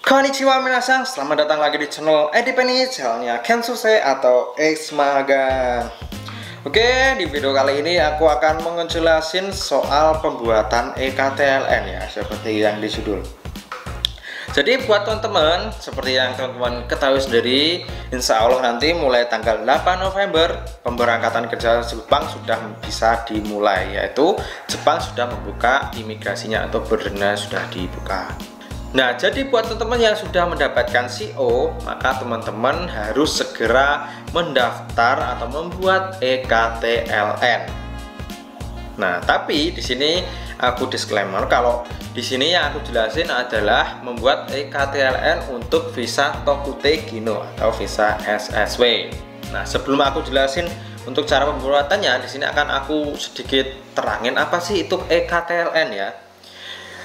Konnichiwa minasang, selamat datang lagi di channel Edipeni, channelnya Kensuse atau X Magang. Oke, di video kali ini aku akan ngejelasin soal pembuatan EKTLN ya, seperti yang di judul. Jadi buat teman-teman, seperti yang teman-teman ketahui sendiri, insya Allah nanti mulai tanggal 8 November pemberangkatan kerja Jepang sudah bisa dimulai, yaitu Jepang sudah membuka imigrasinya atau bordernya sudah dibuka. Nah, jadi buat teman-teman yang sudah mendapatkan CO, maka teman-teman harus segera mendaftar atau membuat EKTLN. Nah, tapi di sini aku disclaimer kalau di sini yang aku jelasin adalah membuat EKTLN untuk visa Tokute Gino atau visa SSW. Nah, sebelum aku jelasin untuk cara pembuatannya, di sini akan aku sedikit terangin apa sih itu EKTLN ya.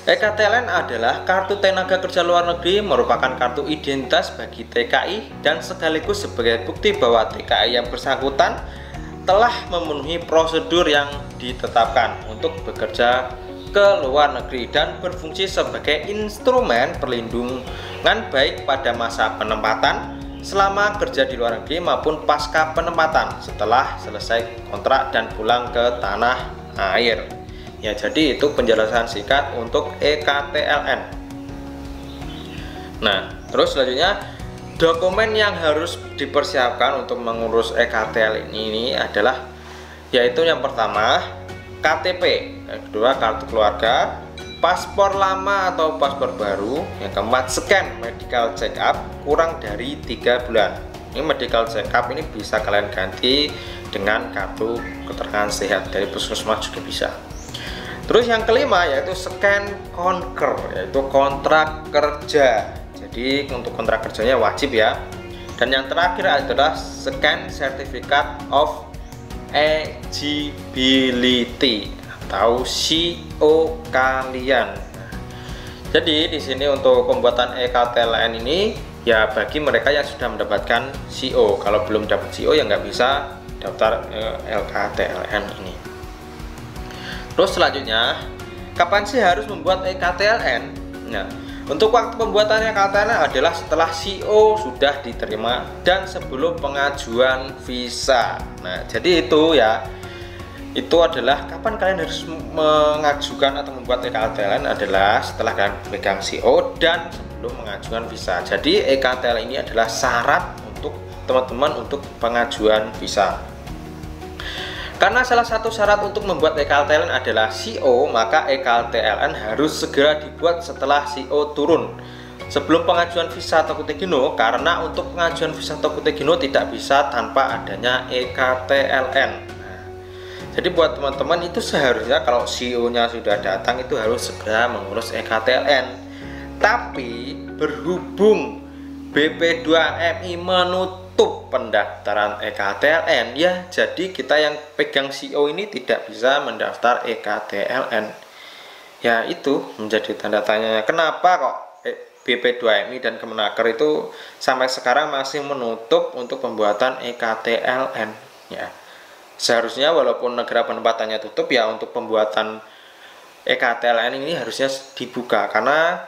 EKTLN adalah Kartu Tenaga Kerja Luar Negeri, merupakan kartu identitas bagi TKI dan sekaligus sebagai bukti bahwa TKI yang bersangkutan telah memenuhi prosedur yang ditetapkan untuk bekerja ke luar negeri dan berfungsi sebagai instrumen perlindungan baik pada masa penempatan, selama kerja di luar negeri maupun pasca penempatan setelah selesai kontrak dan pulang ke tanah air. Ya, jadi itu penjelasan singkat untuk EKTLN. Nah, terus selanjutnya dokumen yang harus dipersiapkan untuk mengurus EKTLN ini adalah, yaitu yang pertama KTP, yang kedua kartu keluarga, paspor lama atau paspor baru, yang keempat scan medical check up kurang dari 3 bulan. Ini medical check up ini bisa kalian ganti dengan kartu keterangan sehat dari puskesmas juga bisa. Terus yang kelima yaitu scan konker, yaitu kontrak kerja. Jadi untuk kontrak kerjanya wajib ya. Dan yang terakhir adalah scan certificate of eligibility atau CO kalian. Jadi di sini untuk pembuatan EKTLN ini ya bagi mereka yang sudah mendapatkan CO. Kalau belum dapat CO ya nggak bisa daftar EKTLN ini. Terus selanjutnya, kapan sih harus membuat EKTLN? Nah, untuk waktu pembuatan EKTLN adalah setelah CO sudah diterima dan sebelum pengajuan visa. Nah, jadi itu ya, itu adalah kapan kalian harus mengajukan atau membuat EKTLN adalah setelah kalian pegang CO dan sebelum mengajukan visa. Jadi EKTLN ini adalah syarat untuk teman-teman untuk pengajuan visa. Karena salah satu syarat untuk membuat EKTLN adalah CO, maka EKTLN harus segera dibuat setelah CO turun sebelum pengajuan visa Tokute Gino, karena untuk pengajuan visa Tokute Gino tidak bisa tanpa adanya EKTLN. Nah, jadi buat teman-teman itu seharusnya kalau CO-nya sudah datang itu harus segera mengurus EKTLN. Tapi berhubung BP2MI menutup pendaftaran EKTLN ya, jadi kita yang pegang CO ini tidak bisa mendaftar EKTLN. Ya, itu menjadi tanda tanya kenapa kok BP2MI dan Kemenaker itu sampai sekarang masih menutup untuk pembuatan EKTLN ya. Seharusnya walaupun negara penempatannya tutup ya, untuk pembuatan EKTLN ini harusnya dibuka, karena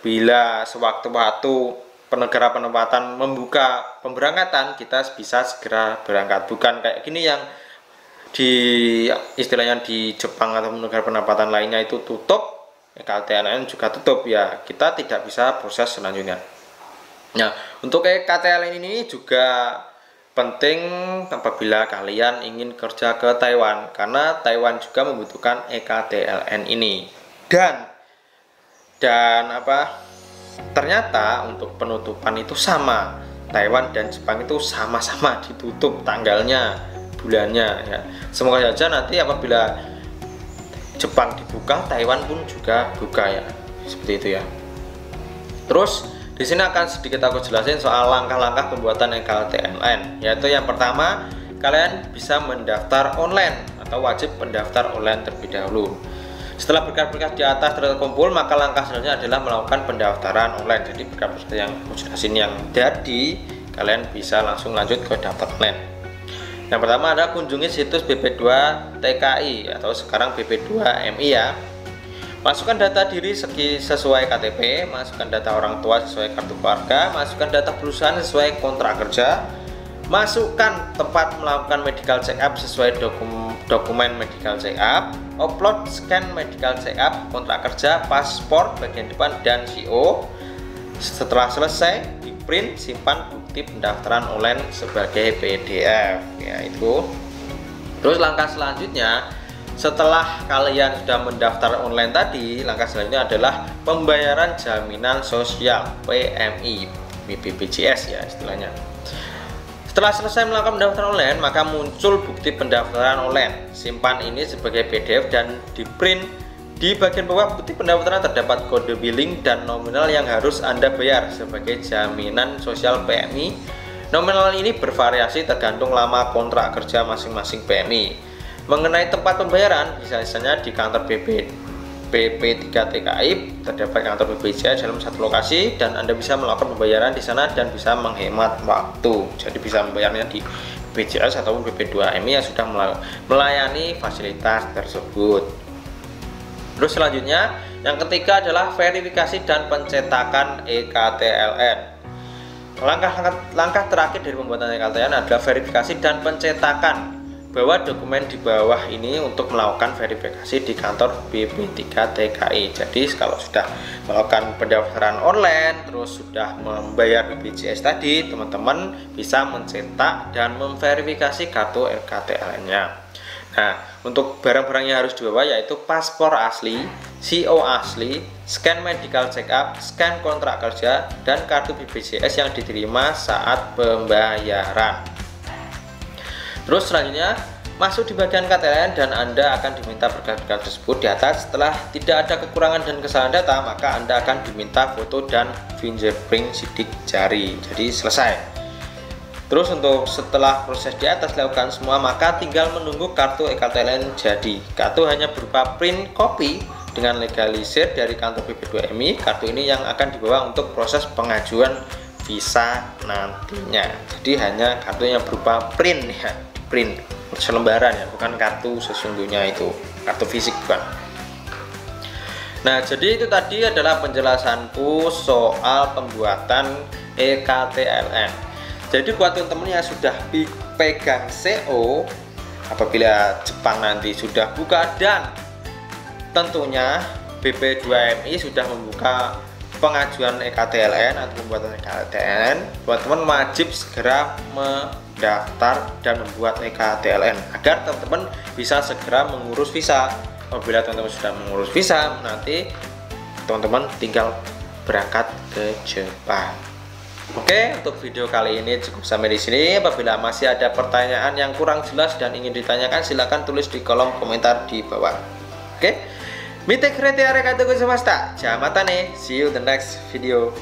bila sewaktu-waktu negara penempatan membuka pemberangkatan, kita bisa segera berangkat. Bukan kayak gini yang di istilahnya di Jepang atau negara penempatan lainnya itu tutup, EKTLN juga tutup ya, kita tidak bisa proses selanjutnya. Nah, untuk EKTLN ini juga penting apabila kalian ingin kerja ke Taiwan, karena Taiwan juga membutuhkan EKTLN ini. Dan apa? Ternyata untuk penutupan itu sama, Taiwan dan Jepang itu sama-sama ditutup tanggalnya, bulannya ya. Semoga saja nanti apabila Jepang dibuka, Taiwan pun juga buka ya, seperti itu ya. Terus di sini akan sedikit aku jelasin soal langkah-langkah pembuatan EKTLN, yaitu yang pertama, kalian bisa mendaftar online atau wajib mendaftar online terlebih dahulu. Setelah berkas-berkas di atas terkumpul, maka langkah selanjutnya adalah melakukan pendaftaran online. Jadi berkas-berkas yang aku jelasin yang jadi, kalian bisa langsung lanjut ke daftar online. Yang pertama adalah kunjungi situs BP2 TKI atau sekarang BP2MI ya. Masukkan data diri sesuai KTP, masukkan data orang tua sesuai kartu keluarga, masukkan data perusahaan sesuai kontrak kerja, masukkan tempat melakukan medical check up sesuai dokumen medical check up, upload scan medical check up, kontrak kerja, paspor bagian depan dan CO. Setelah selesai, di print, simpan bukti pendaftaran online sebagai PDF. Ya itu. Terus langkah selanjutnya, setelah kalian sudah mendaftar online tadi, langkah selanjutnya adalah pembayaran jaminan sosial PMI, BPJS ya istilahnya. Setelah selesai melakukan pendaftaran online, maka muncul bukti pendaftaran online. Simpan ini sebagai PDF dan di print. Di bagian bawah bukti pendaftaran terdapat kode billing dan nominal yang harus Anda bayar sebagai jaminan sosial PMI. Nominal ini bervariasi tergantung lama kontrak kerja masing-masing PMI. Mengenai tempat pembayaran, misalnya di kantor BP3TKI terdapat kantor BPJS dalam satu lokasi dan Anda bisa melakukan pembayaran di sana dan bisa menghemat waktu. Jadi bisa membayarnya di BPJS ataupun BP2MI yang sudah melayani fasilitas tersebut. Terus selanjutnya, yang ketiga adalah verifikasi dan pencetakan EKTLN. Langkah terakhir dari pembuatan EKTLN adalah verifikasi dan pencetakan. Bawa dokumen di bawah ini untuk melakukan verifikasi di kantor BP3TKI. Jadi kalau sudah melakukan pendaftaran online, terus sudah membayar BPJS tadi, teman-teman bisa mencetak dan memverifikasi kartu EKTLN-nya. Nah, untuk barang-barang yang harus dibawa yaitu paspor asli, CO asli, scan medical check up, scan kontrak kerja, dan kartu BPJS yang diterima saat pembayaran. Terus selanjutnya, masuk di bagian KTLN dan Anda akan diminta berkas-berkas tersebut di atas. Setelah tidak ada kekurangan dan kesalahan data, maka Anda akan diminta foto dan fingerprint sidik jari. Jadi selesai. Terus untuk setelah proses di atas dilakukan semua, maka tinggal menunggu kartu EKTLN jadi. Kartu hanya berupa print copy dengan legalisir dari kantor BP2MI. Kartu ini yang akan dibawa untuk proses pengajuan visa nantinya. Jadi hanya kartu yang berupa print ya, print selembaran ya, bukan kartu sesungguhnya itu, kartu fisik bukan. Nah, jadi itu tadi adalah penjelasanku soal pembuatan EKTLN. Jadi buat teman-teman yang sudah pegang CO, apabila Jepang nanti sudah buka dan tentunya BP2MI sudah membuka pengajuan EKTLN atau pembuatan EKTLN, buat teman wajib segera mendaftar dan membuat EKTLN agar teman-teman bisa segera mengurus visa. Apabila teman-teman sudah mengurus visa, nanti teman-teman tinggal berangkat ke Jepang. Oke, untuk video kali ini cukup sampai di sini. Apabila masih ada pertanyaan yang kurang jelas dan ingin ditanyakan, silahkan tulis di kolom komentar di bawah. Oke, mite kriteria kata gue semesta. Jamatane, see you the next video.